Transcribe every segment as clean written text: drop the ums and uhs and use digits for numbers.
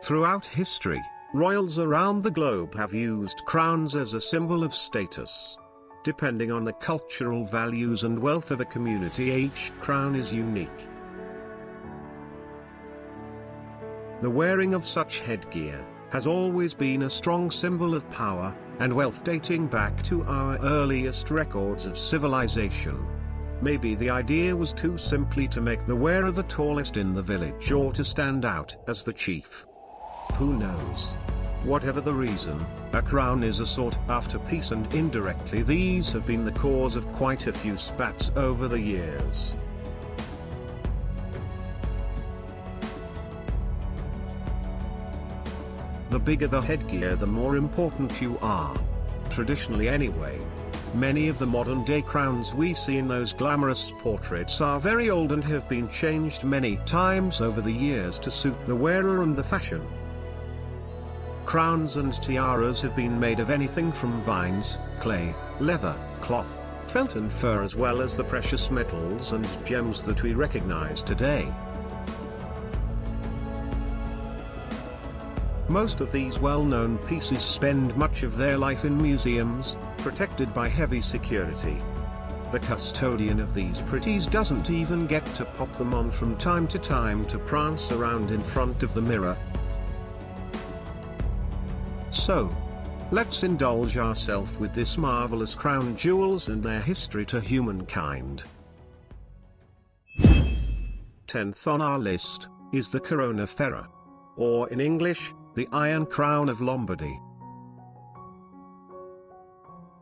Throughout history, royals around the globe have used crowns as a symbol of status. Depending on the cultural values and wealth of a community, each crown is unique. The wearing of such headgear has always been a strong symbol of power and wealth, dating back to our earliest records of civilization. Maybe the idea was to simply to make the wearer the tallest in the village, or to stand out as the chief. Who knows? Whatever the reason, a crown is a sought-after piece, and indirectly these have been the cause of quite a few spats over the years. The bigger the headgear, the more important you are. Traditionally anyway. Many of the modern-day crowns we see in those glamorous portraits are very old and have been changed many times over the years to suit the wearer and the fashion. Crowns and tiaras have been made of anything from vines, clay, leather, cloth, felt and fur, as well as the precious metals and gems that we recognize today. Most of these well-known pieces spend much of their life in museums, protected by heavy security. The custodian of these pretties doesn't even get to pop them on from time to time to prance around in front of the mirror. So, let's indulge ourselves with this marvelous crown jewels and their history to humankind. 10th on our list is the Corona Ferrea, or in English, the Iron Crown of Lombardy.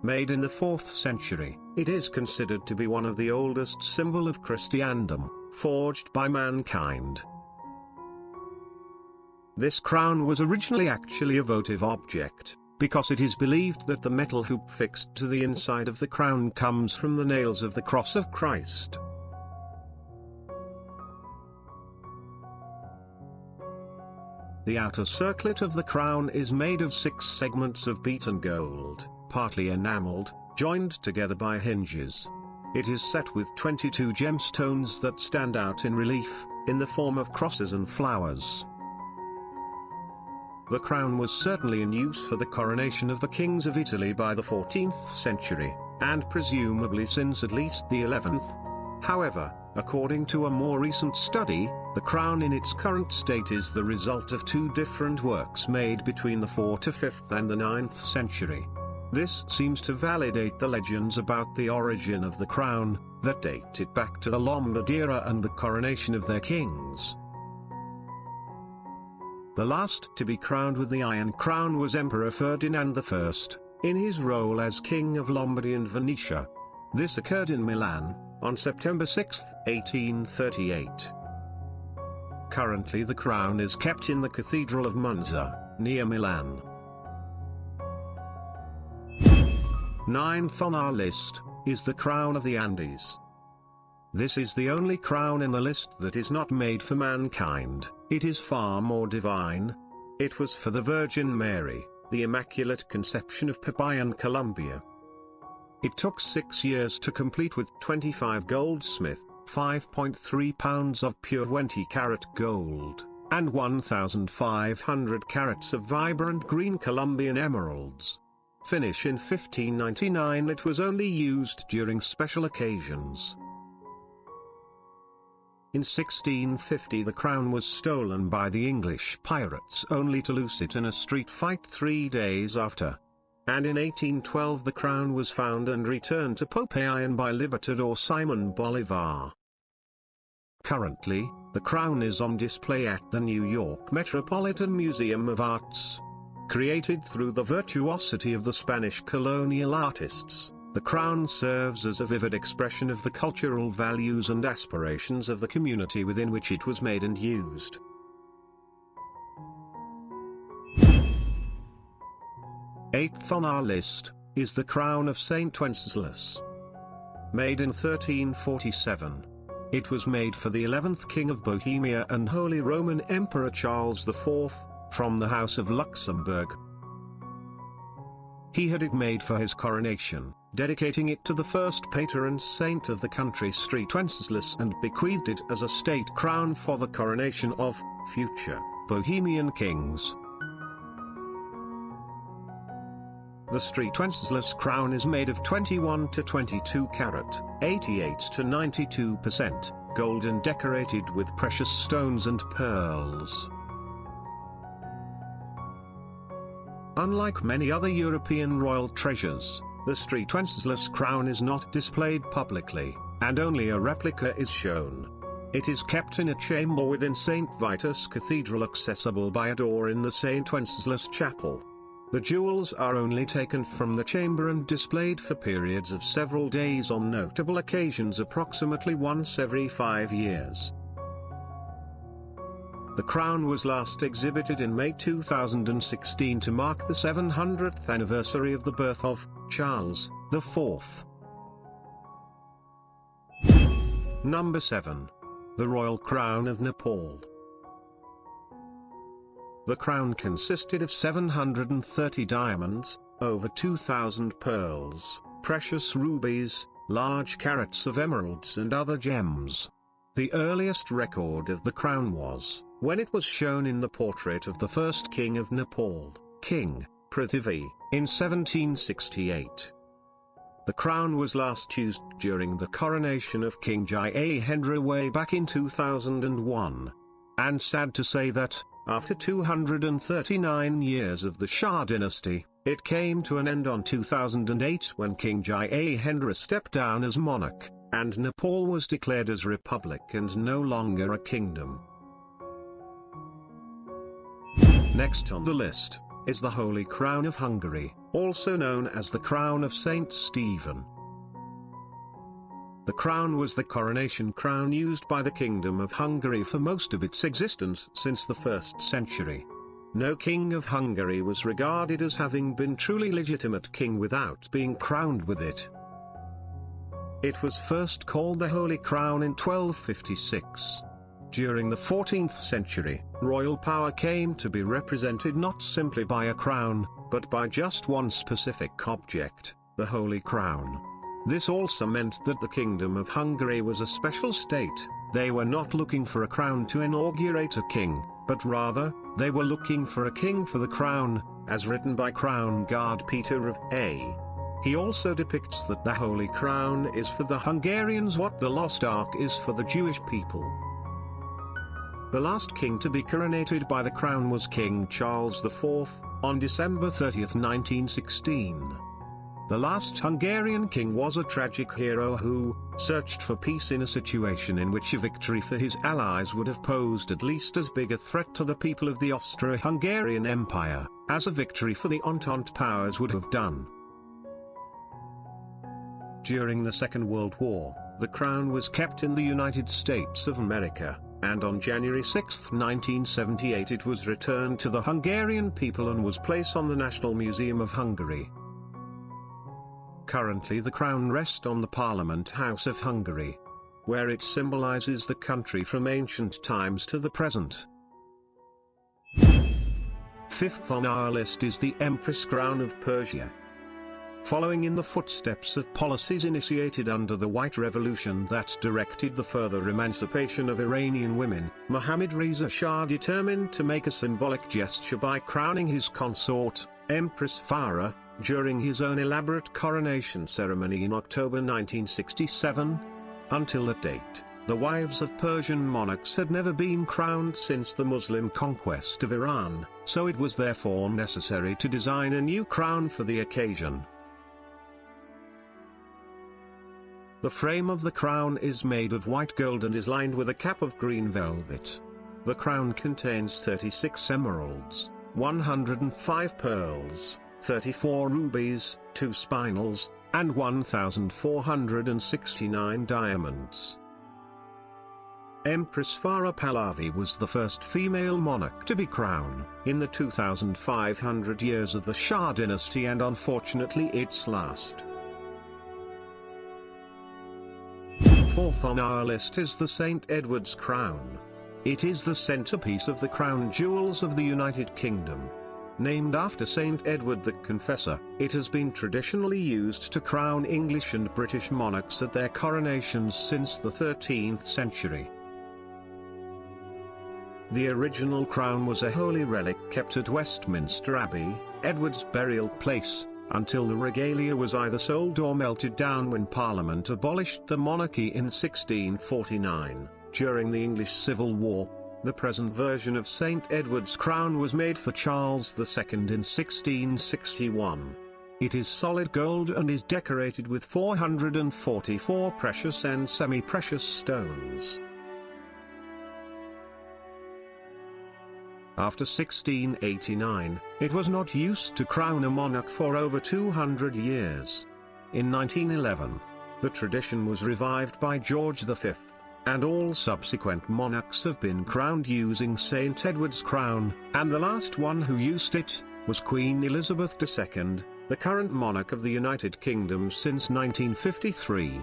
Made in the 4th century, it is considered to be one of the oldest symbols of Christendom, forged by mankind. This crown was originally actually a votive object, because it is believed that the metal hoop fixed to the inside of the crown comes from the nails of the cross of Christ. The outer circlet of the crown is made of 6 segments of beaten gold, partly enameled, joined together by hinges. It is set with 22 gemstones that stand out in relief, in the form of crosses and flowers. The crown was certainly in use for the coronation of the kings of Italy by the 14th century, and presumably since at least the 11th. However, according to a more recent study, the crown in its current state is the result of 2 different works made between the 4th to 5th and the 9th century. This seems to validate the legends about the origin of the crown, that date it back to the Lombard era and the coronation of their kings. The last to be crowned with the Iron Crown was Emperor Ferdinand I, in his role as King of Lombardy and Venetia. This occurred in Milan, on September 6, 1838. Currently the crown is kept in the Cathedral of Monza, near Milan. 9th on our list is the Crown of the Andes. This is the only crown in the list that is not made for mankind. It is far more divine. It was for the Virgin Mary, the Immaculate Conception of Popayan, Colombia. It took 6 years to complete, with 25 goldsmith, 5.3 pounds of pure 20-carat gold, and 1,500 carats of vibrant green Colombian emeralds. Finish in 1599. It was only used during special occasions. In 1650 the crown was stolen by the English pirates, only to lose it in a street fight 3 days after. And in 1812 the crown was found and returned to Popayan by Libertador Simon Bolivar. Currently, the crown is on display at the New York Metropolitan Museum of Arts. Created through the virtuosity of the Spanish colonial artists, the crown serves as a vivid expression of the cultural values and aspirations of the community within which it was made and used. Eighth on our list is the crown of Saint Wenceslas. Made in 1347. It was made for the 11th King of Bohemia and Holy Roman Emperor Charles IV, from the House of Luxembourg. He had it made for his coronation, dedicating it to the first patron saint of the country, St. Wenceslas, and bequeathed it as a state crown for the coronation of future Bohemian kings. The Street Wenceslas crown is made of 21 to 22 carat, 88 to 92% gold and decorated with precious stones and pearls. Unlike many other European royal treasures, the Street Wenceslas crown is not displayed publicly, and only a replica is shown. It is kept in a chamber within St. Vitus Cathedral, accessible by a door in the St. Wenceslas Chapel. The jewels are only taken from the chamber and displayed for periods of several days on notable occasions, approximately once every 5 years. The crown was last exhibited in May 2016 to mark the 700th anniversary of the birth of Charles IV. Number 7. The Royal Crown of Nepal. The crown consisted of 730 diamonds, over 2,000 pearls, precious rubies, large carats of emeralds and other gems. The earliest record of the crown was when it was shown in the portrait of the first king of Nepal, King Prithvi, in 1768. The crown was last used during the coronation of King Jayehendra way back in 2001. And sad to say that, after 239 years of the Shah dynasty, it came to an end on 2008 when King Jayehendra stepped down as monarch, and Nepal was declared as republic and no longer a kingdom. Next on the list is the Holy Crown of Hungary, also known as the Crown of Saint Stephen. The crown was the coronation crown used by the Kingdom of Hungary for most of its existence since the 1st century. No king of Hungary was regarded as having been truly legitimate king without being crowned with it. It was first called the Holy Crown in 1256. During the 14th century, royal power came to be represented not simply by a crown, but by just one specific object, the Holy Crown. This also meant that the Kingdom of Hungary was a special state. They were not looking for a crown to inaugurate a king, but rather, they were looking for a king for the crown, as written by Crown Guard Peter of A. He also depicts that the Holy Crown is for the Hungarians what the Lost Ark is for the Jewish people. The last king to be coronated by the crown was King Charles IV, on December 30, 1916. The last Hungarian king was a tragic hero who searched for peace in a situation in which a victory for his allies would have posed at least as big a threat to the people of the Austro-Hungarian Empire, as a victory for the Entente powers would have done. During the Second World War, the crown was kept in the United States of America, and on January 6, 1978 it was returned to the Hungarian people and was placed on the National Museum of Hungary. Currently the crown rests on the Parliament House of Hungary, where it symbolizes the country from ancient times to the present. Fifth on our list is the Empress Crown of Persia. Following in the footsteps of policies initiated under the White Revolution that directed the further emancipation of Iranian women, Mohammad Reza Shah determined to make a symbolic gesture by crowning his consort, Empress Farah, during his own elaborate coronation ceremony in October 1967. Until that date, the wives of Persian monarchs had never been crowned since the Muslim conquest of Iran, so it was therefore necessary to design a new crown for the occasion. The frame of the crown is made of white gold and is lined with a cap of green velvet. The crown contains 36 emeralds, 105 pearls, 34 rubies, 2 spinels, and 1,469 diamonds. Empress Farah Pahlavi was the first female monarch to be crowned in the 2,500 years of the Shah dynasty and unfortunately its last. Fourth on our list is the St. Edward's Crown. It is the centerpiece of the crown jewels of the United Kingdom. Named after St. Edward the Confessor, it has been traditionally used to crown English and British monarchs at their coronations since the 13th century. The original crown was a holy relic kept at Westminster Abbey, Edward's burial place, until the regalia was either sold or melted down when Parliament abolished the monarchy in 1649. During the English Civil War, the present version of St. Edward's crown was made for Charles II in 1661. It is solid gold and is decorated with 444 precious and semi-precious stones. After 1689, it was not used to crown a monarch for over 200 years. In 1911, the tradition was revived by George V, and all subsequent monarchs have been crowned using St. Edward's crown, and the last one who used it was Queen Elizabeth II, the current monarch of the United Kingdom since 1953.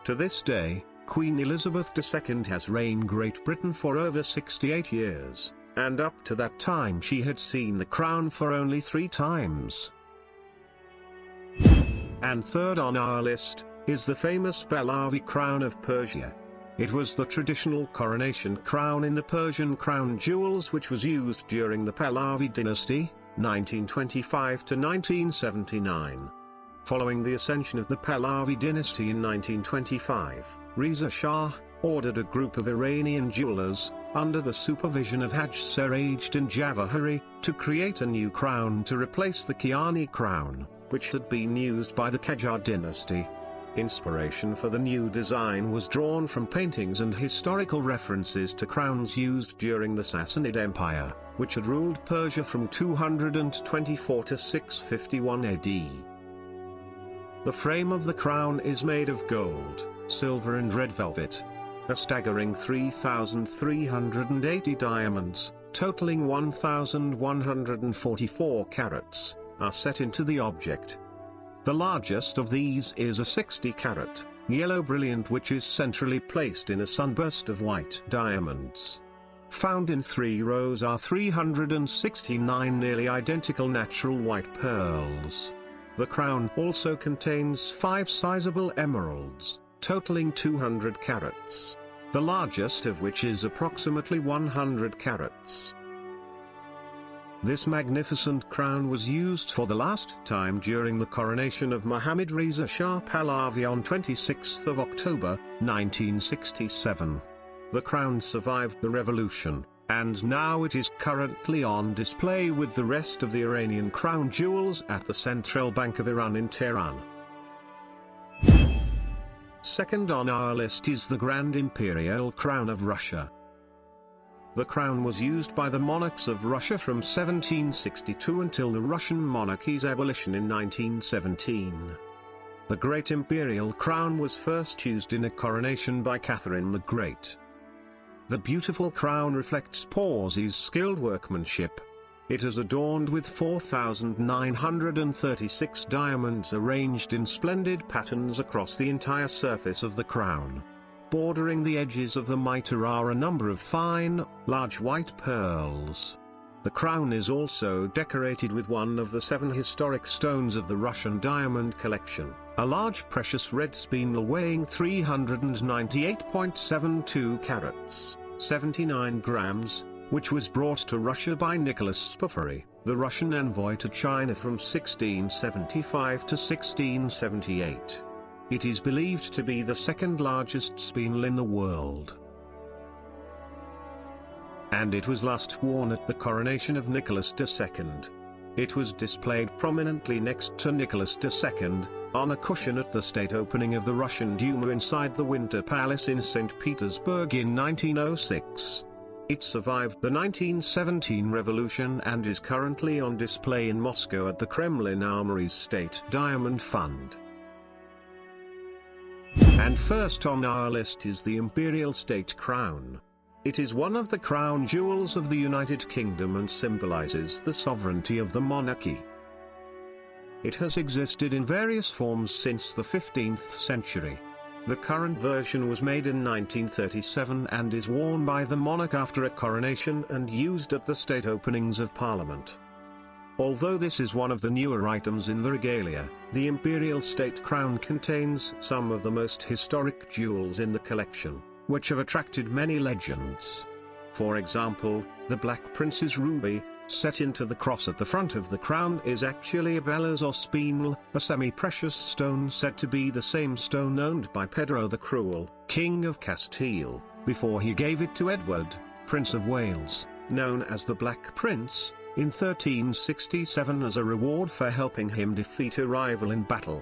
To this day, Queen Elizabeth II has reigned Great Britain for over 68 years, and up to that time she had seen the crown for only 3 times. And third on our list is the famous Pahlavi crown of Persia. It was the traditional coronation crown in the Persian crown jewels which was used during the Pahlavi dynasty, 1925 to 1979. Following the ascension of the Pahlavi dynasty in 1925, Reza Shah ordered a group of Iranian jewelers, under the supervision of Haj Serajdin Javahari, to create a new crown to replace the Kiani crown, which had been used by the Qajar dynasty. Inspiration for the new design was drawn from paintings and historical references to crowns used during the Sassanid Empire, which had ruled Persia from 224 to 651 AD. The frame of the crown is made of gold, silver and red velvet. A staggering 3,380 diamonds, totaling 1,144 carats, are set into the object. The largest of these is a 60-carat, yellow brilliant which is centrally placed in a sunburst of white diamonds. Found in 3 rows are 369 nearly identical natural white pearls. The crown also contains 5 sizable emeralds, totaling 200 carats, the largest of which is approximately 100 carats. This magnificent crown was used for the last time during the coronation of Mohammad Reza Shah Pahlavi on 26 October, 1967. The crown survived the revolution, and now it is currently on display with the rest of the Iranian crown jewels at the Central Bank of Iran in Tehran. Second on our list is the Grand Imperial Crown of Russia. The crown was used by the monarchs of Russia from 1762 until the Russian monarchy's abolition in 1917. The Great Imperial Crown was first used in a coronation by Catherine the Great. The beautiful crown reflects Porzy's skilled workmanship. It is adorned with 4,936 diamonds arranged in splendid patterns across the entire surface of the crown. Bordering the edges of the mitre are a number of fine, large white pearls. The crown is also decorated with one of the 7 historic stones of the Russian diamond collection, a large precious red spinel weighing 398.72 carats, 79 grams, which was brought to Russia by Nicholas Spofary, the Russian envoy to China from 1675 to 1678. It is believed to be the second largest spinel in the world. And it was last worn at the coronation of Nicholas II. It was displayed prominently next to Nicholas II, on a cushion at the state opening of the Russian Duma inside the Winter Palace in St. Petersburg in 1906. It survived the 1917 revolution and is currently on display in Moscow at the Kremlin Armory's State Diamond Fund. And first on our list is the Imperial State Crown. It is one of the crown jewels of the United Kingdom and symbolizes the sovereignty of the monarchy. It has existed in various forms since the 15th century. The current version was made in 1937 and is worn by the monarch after a coronation and used at the state openings of Parliament. Although this is one of the newer items in the regalia, the imperial state crown contains some of the most historic jewels in the collection, which have attracted many legends. For example, the Black Prince's ruby, set into the cross at the front of the crown, is actually a Belas or spinel, a semi-precious stone said to be the same stone owned by Pedro the Cruel, King of Castile, before he gave it to Edward, Prince of Wales, known as the Black Prince, in 1367 as a reward for helping him defeat a rival in battle.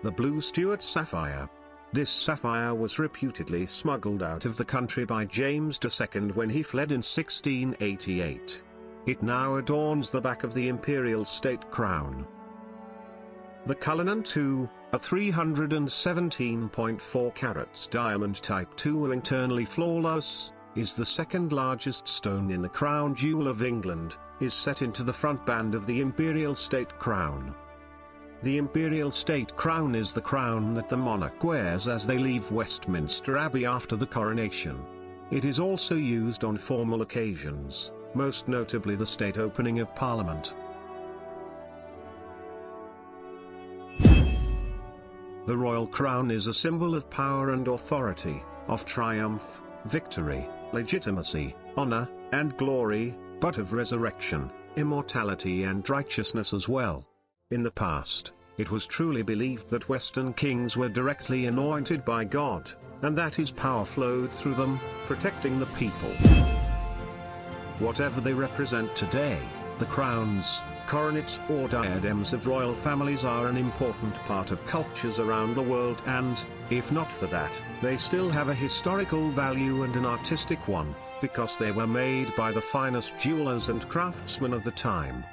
The Blue Stuart sapphire. This sapphire was reputedly smuggled out of the country by James II when he fled in 1688. It now adorns the back of the imperial state crown. The Cullinan II, a 317.4 carats diamond type 2 internally flawless, is the second largest stone in the crown jewel of England, is set into the front band of the imperial state crown. The imperial state crown is the crown that the monarch wears as they leave Westminster Abbey after the coronation. It is also used on formal occasions, most notably the state opening of Parliament. The royal crown is a symbol of power and authority, of triumph, victory, legitimacy, honor, and glory, but of resurrection, immortality and righteousness as well. In the past, it was truly believed that Western kings were directly anointed by God, and that his power flowed through them, protecting the people. Whatever they represent today, the crowns, coronets or diadems of royal families are an important part of cultures around the world and, if not for that, they still have a historical value and an artistic one, because they were made by the finest jewelers and craftsmen of the time.